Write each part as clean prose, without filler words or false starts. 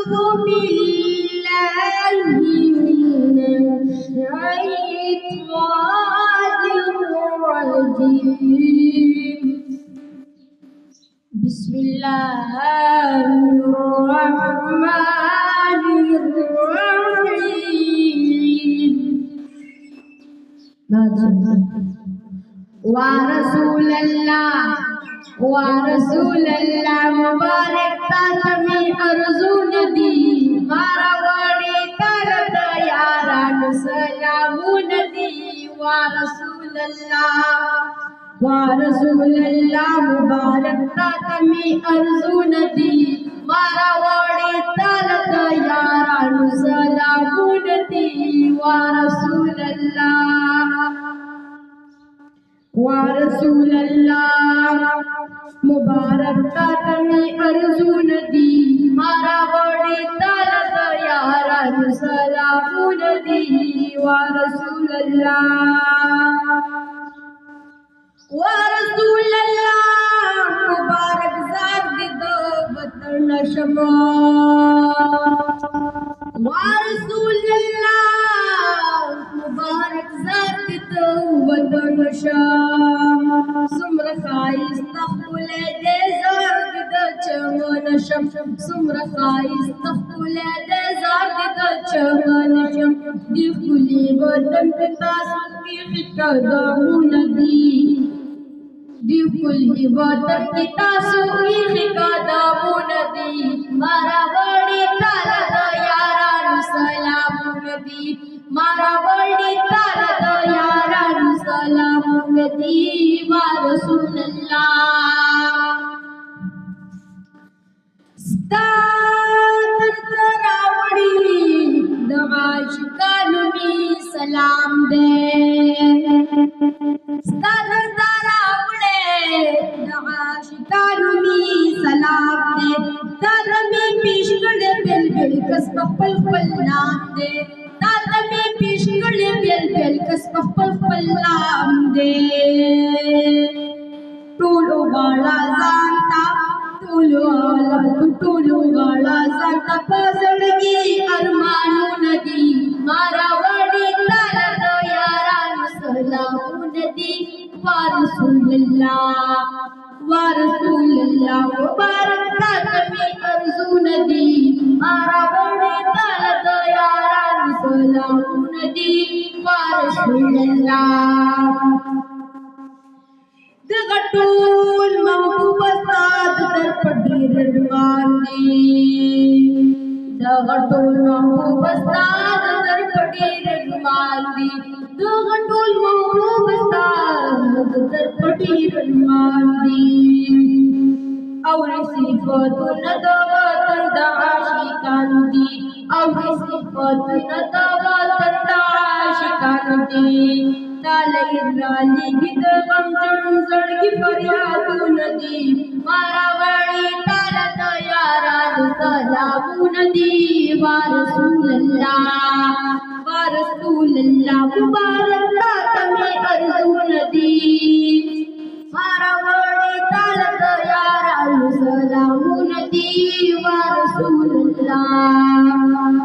بالله من الشيطان الرجيم بسم الله الرحمن الرحيم ورسول الله मुबारक तातमी अर्जुन दी मारा वडी करत यारान सलामून दी ورسول الله मुबारक तातमी अर्जुन दी मारा वडी करत यारान सलामून दी ورسول الله मुबारक तातमी अर्जुन दी मारा वडी तालत यारान सलामून दी ورسول الله मुबारक जार दिद वतन शमा ورسول الله मुबारक जार दिद वतन शम सुमर खाइस्त खुले दे जार दिद चमन शम सुमर खाइस्त खुले दे जार दिद चमन शम दी खुली वतन पिता सुखी कदमून दी दी खुली वतन पिता सुखी कदमून दी मारा वडी तालत यारान सलामून दी मारा वडी तालत यारान सलामून दी ورسول الله ستراوड़ी दवाशिकानु मी सलाम दे ستراوड़े दवाशिकानु मी सलाम दे तातमी पिशकड़े बेल बेल कस पल पल नाम दे तातमी पिशकड़े बेल बेल कस पल पल नाम दे टोलो वाला जानता टोलो वाला जानता पसंदगी अरमानू नदी मारा वडी तालत यारान सलामून दी ورسول الله मुबारक तातमी अर्जुन दी मारा वडी तालत यारान सलामून दी ورسول الله दगटूल महबूब साद दर पडीर रवानी दगटूल महबूब साद दर पडीर रवानी दगटूल महबूब साद दर पडीर रवानी और सिफतुन दवतन दाशिकान दी और सिफतुन दवतन दाशिकान दी तालयराली गिद गमजन जड़गी फरियादून दी मारा वडी तालत यारान सलामून दी ورسول الله मुबारक तातमी अर्जुन दी मारा वडी तालत यारान सलामून दी ورسول الله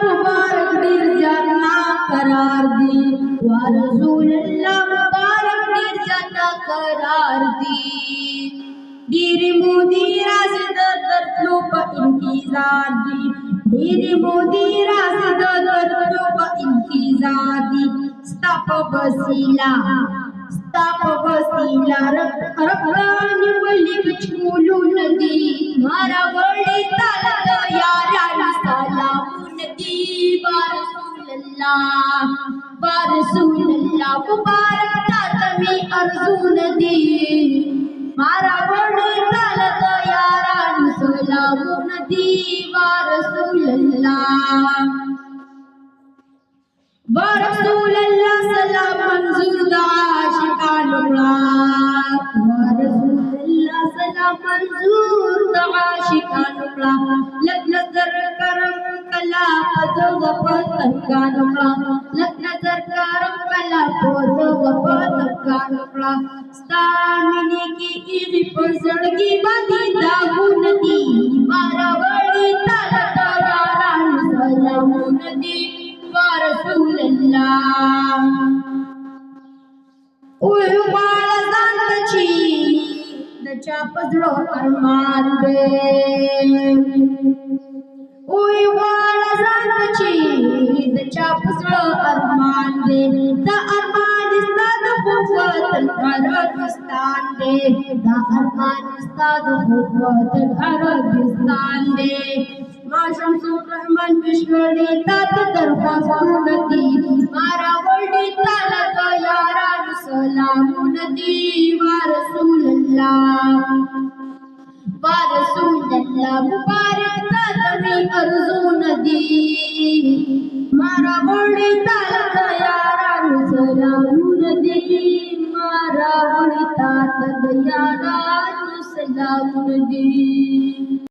मुबारक दीर जाना करार दी ورسول الله मुबारक दीर जाना करार दी दीरी मोदी रासिद दर्दलो प इंतजार दी दीरी मोदी रासिद दर्दलो प इंतजार दी स्ताप वसीला रब्बानी वली कचूलू नदी मारा वडी तालत यारान सलामून दी ورسول الله मुबारक तातमी अर्जुन दी मारा वडी तालत यारान सलामून दी ورسول الله सलाम मंजूर दाशिकान ورسول الله सलाम मंजूर दाशिकान लग नजर करम कला पद वपत कानला लग नजर करम कला पद वपत कानला स्थानिनी की पसळगी बांधी दागून दी मारावळी तालत यारान सलामून दी या रसूलल्लाह उळवाळ जांतची दच्या पजळो अरमान दे उळवाळ जांतची दच्या पजळो अरमान दे दा अरमान इस्ताद खुवत अरबिस्तान दे दा अरमान इस्ताद खुवत अरबिस्तान दे मा शमसुर रहमान पिशवडी तात दरखास्त दी मारावळी तालत यारान सलामून दी या रसूलल्लाह मुबारक तातमी अर्जून दी मारावळी तालत यारान सलामून दी मारावळी तालत यारान सलामून दी